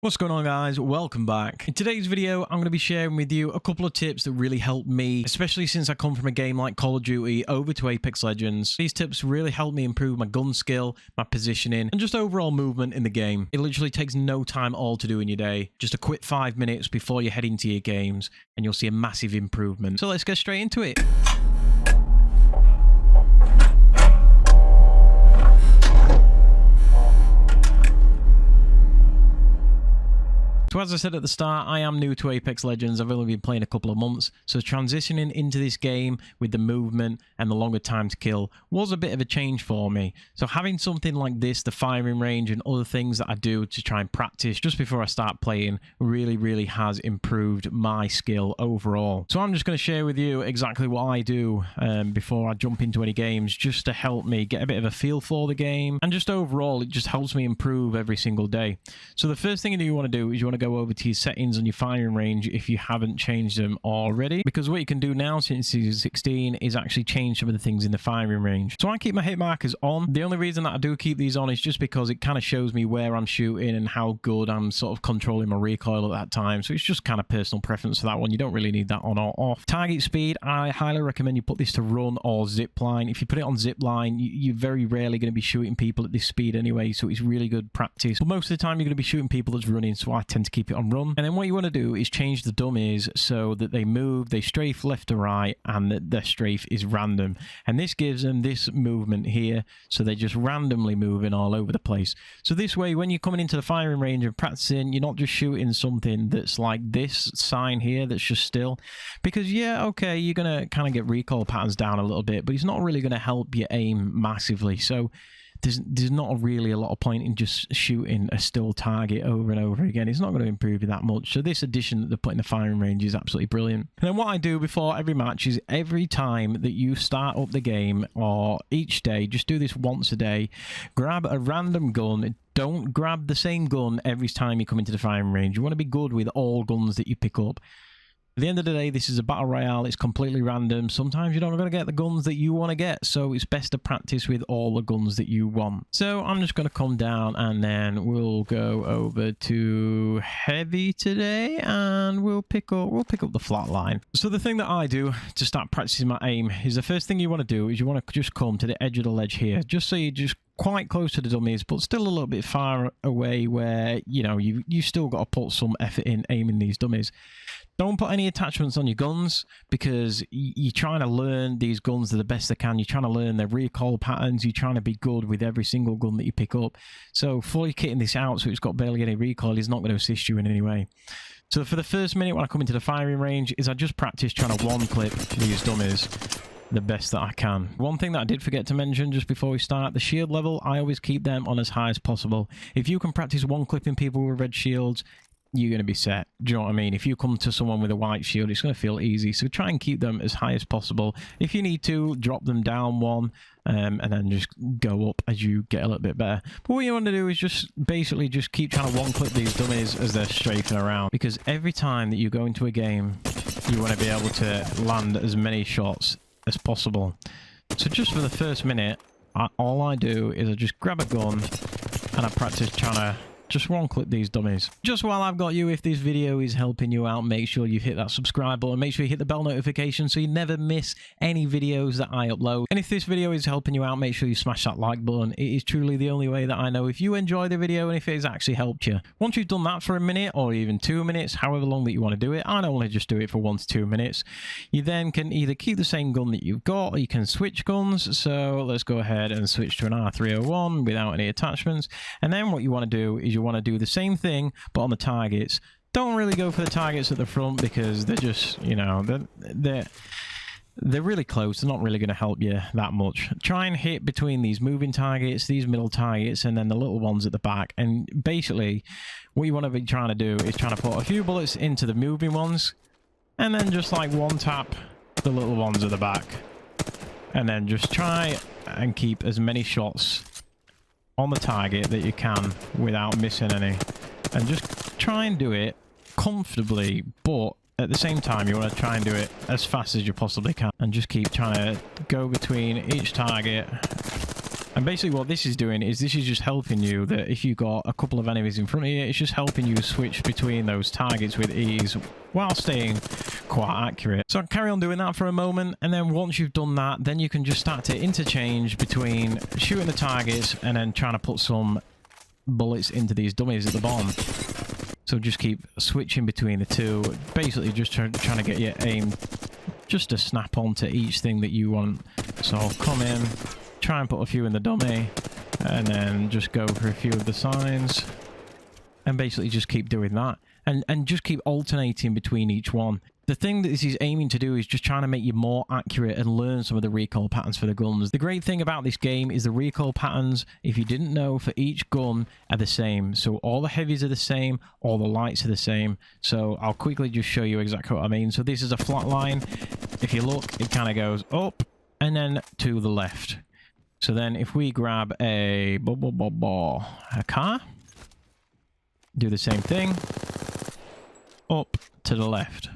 What's going on, guys? Welcome back. In today's video, I'm going to be sharing with you a couple of tips that really helped me, especially since I come from a game like Call of Duty over to Apex Legends. These tips really help me improve my gun skill, my positioning, and just overall movement in the game. It literally takes no time at all to do in your day. Just a quick 5 minutes before you head into your games, and you'll see a massive improvement. So let's get straight into it. So as I said at the start, I am new to Apex Legends. I've only been playing a couple of months, so transitioning into this game with the movement and the longer time to kill was a bit of a change for me. So having something like this, the firing range and other things that I do to try and practice just before I start playing really has improved my skill overall. So I'm just going to share with you exactly what I do before I jump into any games, just to help me get a bit of a feel for the game, and just overall it just helps me improve every single day. So the first thing you want to do is you want to go over to your settings on your firing range if you haven't changed them already, because what you can do now since season 16 is actually change some of the things in the firing range. So I keep my hit markers on. The only reason that I do keep these on is just because it kind of shows me where I'm shooting and how good I'm sort of controlling my recoil at that time. So it's just kind of personal preference for that one. You don't really need that on or off. Target speed, I highly recommend you put this to run or zip line. If you put it on zip line, you're very rarely going to be shooting people at this speed anyway, so it's really good practice. But most of the time you're going to be shooting people that's running, so I tend to keep it on run. And then what you want to do is change the dummies so that they move, they strafe left to right, and that their strafe is random. And this gives them this movement here, so they're just randomly moving all over the place. So this way, when you're coming into the firing range and practicing, you're not just shooting something that's like this sign here that's just still. Because yeah, okay, you're going to kind of get recoil patterns down a little bit, but it's not really going to help you aim massively. So there's not really a lot of point in just shooting a still target over and over again. It's not going to improve you that much. So this addition that they put in the firing range is absolutely brilliant. And then what I do before every match is every time that you start up the game, or each day, just do this once a day. Grab a random gun. Don't grab the same gun every time you come into the firing range. You want to be good with all guns that you pick up. At the end of the day, this is a battle royale. It's completely random. Sometimes you're not going to get the guns that you want to get, so it's best to practice with all the guns that you want. So I'm just going to come down, and then we'll go over to heavy today, and we'll pick up the flat line. So the thing that I do to start practicing my aim is, the first thing you want to do is you want to just come to the edge of the ledge here, just so you just quite close to the dummies, but still a little bit far away, where you know you still got to put some effort in aiming these dummies. Don't put any attachments on your guns, because you're trying to learn these guns to the best they can. You're trying to learn their recoil patterns. You're trying to be good with every single gun that you pick up. So fully kitting this out so it's got barely any recoil is not going to assist you in any way. So for the first minute when I come into the firing range is I just practice trying to one clip these dummies the best that I can. One thing that I did forget to mention just before we start, the shield level, I always keep them on as high as possible. If you can practice one clipping people with red shields, you're going to be set. Do you know what I mean? If you come to someone with a white shield, it's going to feel easy. So try and keep them as high as possible. If you need to, drop them down one, and then just go up as you get a little bit better. But what you want to do is just basically just keep trying to one clip these dummies as they're strafing around, because every time that you go into a game, you want to be able to land as many shots as possible. So just for the first minute, all I do is I just grab a gun and I practice trying to just one clip these dummies. Just while I've got you, if this video is helping you out, make sure you hit that subscribe button. Make sure you hit the bell notification so you never miss any videos that I upload. And if this video is helping you out, make sure you smash that like button. It is truly the only way that I know if you enjoy the video and if it has actually helped you. Once you've done that for a minute or even 2 minutes, however long that you want to do it, I normally just do it for 1 to 2 minutes. You then can either keep the same gun that you've got, or you can switch guns. So let's go ahead and switch to an R301 without any attachments. And then what you want to do is you want to do the same thing but on the targets. Don't really go for the targets at the front, because they're just, you know, they're really close. They're not really going to help you that much. Try and hit between these moving targets, these middle targets, and then the little ones at the back. And basically what you want to be trying to do is trying to put a few bullets into the moving ones, and then just like one tap the little ones at the back, and then just try and keep as many shots on the target that you can without missing any, and just try and do it comfortably, but at the same time you want to try and do it as fast as you possibly can, and just keep trying to go between each target And basically what this is doing is this is just helping you that if you've got a couple of enemies in front of you, it's just helping you switch between those targets with ease while staying quite accurate. So carry on doing that for a moment, and then once you've done that, then you can just start to interchange between shooting the targets and then trying to put some bullets into these dummies at the bottom. So just keep switching between the two, basically just trying to get your aim just to snap onto each thing that you want. So I'll come in, try and put a few in the dummy, and then just go for a few of the signs, and basically just keep doing that, and just keep alternating between each one. The thing that this is aiming to do is just trying to make you more accurate and learn some of the recoil patterns for the guns. The great thing about this game is the recoil patterns, if you didn't know, for each gun are the same. So all the heavies are the same, all the lights are the same. So I'll quickly just show you exactly what I mean. So this is a flat line. If you look, it kind of goes up and then to the left. So then if we grab a car, do the same thing, up to the left,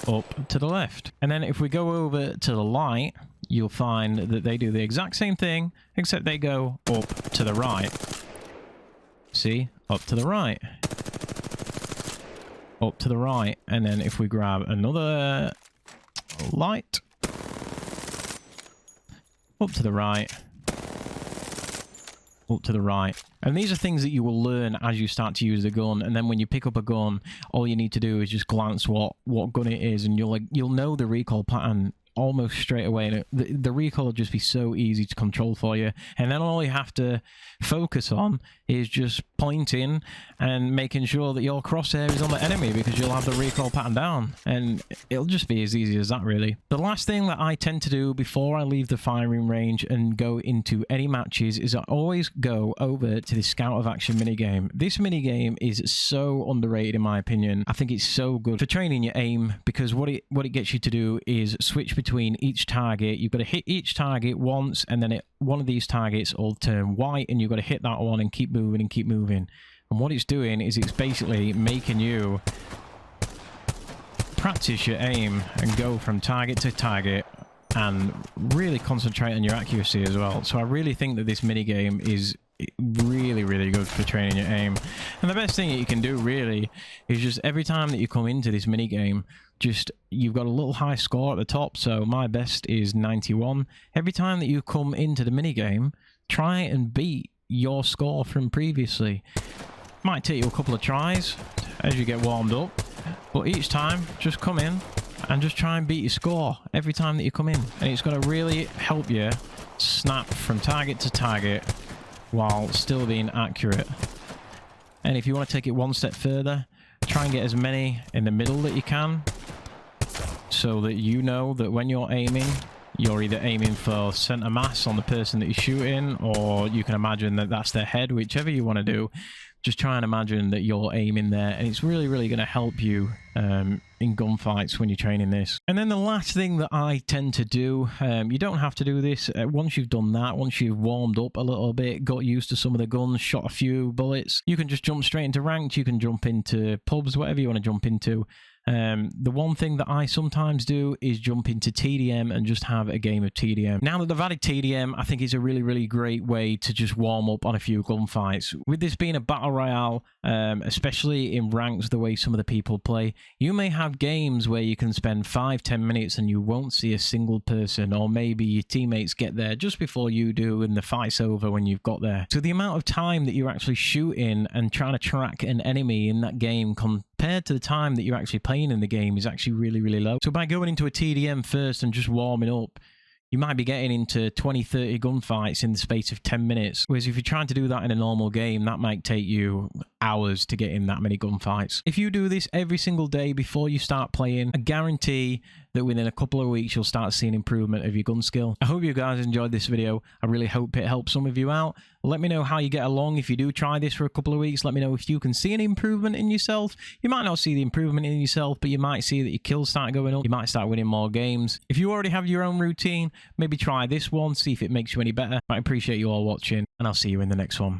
up to the left. And then if we go over to the light, you'll find that they do the exact same thing, except they go up to the right. See? Up to the right. Up to the right. And then if we grab another light, up to the right, up to the right. And these are things that you will learn as you start to use the gun, and then when you pick up a gun, all you need to do is just glance what gun it is, and you'll know the recoil pattern almost straight away, and the recoil will just be so easy to control for you. And then all you have to focus on is just pointing and making sure that your crosshair is on the enemy, because you'll have the recoil pattern down, and it'll just be as easy as that, really. The last thing that I tend to do before I leave the firing range and go into any matches is I always go over to the Scout of Action minigame. This minigame is so underrated in my opinion. I think it's so good for training your aim, because what it gets you to do is switch between each target. You've got to hit each target once, and then one of these targets will turn white, and you've got to hit that one and keep moving and keep moving. And what it's doing is it's basically making you practice your aim and go from target to target and really concentrate on your accuracy as well. So I really think that this minigame is really, really good for training your aim. And the best thing that you can do really is just every time that you come into this minigame, just you've got a little high score at the top. So my best is 91. Every time that you come into the minigame, try and beat your score from previously. Might take you a couple of tries as you get warmed up, but each time just come in and just try and beat your score every time that you come in, and it's going to really help you snap from target to target while still being accurate. And if you want to take it one step further, try and get as many in the middle that you can, so that you know that when you're aiming, you're either aiming for center mass on the person that you're shooting, or you can imagine that that's their head, whichever you want to do. Just try and imagine that you're aiming there, and it's really, really going to help you in gunfights when you're training this. And then the last thing that I tend to do, you don't have to do this. Once you've done that, once you've warmed up a little bit, got used to some of the guns, shot a few bullets, you can just jump straight into ranked. You can jump into pubs, whatever you want to jump into. The one thing that I sometimes do is jump into TDM and just have a game of TDM. Now that they've added TDM, I think it's a really, really great way to just warm up on a few gunfights. With this being a battle royale, especially in ranks, the way some of the people play, you may have games where you can spend 5-10 minutes and you won't see a single person, or maybe your teammates get there just before you do and the fight's over when you've got there. So the amount of time that you're actually shooting and trying to track an enemy in that game compared to the time that you're actually playing in the game is actually really, really low. So by going into a TDM first and just warming up, you might be getting into 20-30 gunfights in the space of 10 minutes. Whereas if you're trying to do that in a normal game, that might take you hours to get in that many gunfights. If you do this every single day before you start playing, I guarantee that within a couple of weeks, you'll start seeing improvement of your gun skill. I hope you guys enjoyed this video. I really hope it helps some of you out. Let me know how you get along. If you do try this for a couple of weeks, let me know if you can see an improvement in yourself. You might not see the improvement in yourself, but you might see that your kills start going up. You might start winning more games. If you already have your own routine, maybe try this one, see if it makes you any better. I appreciate you all watching, and I'll see you in the next one.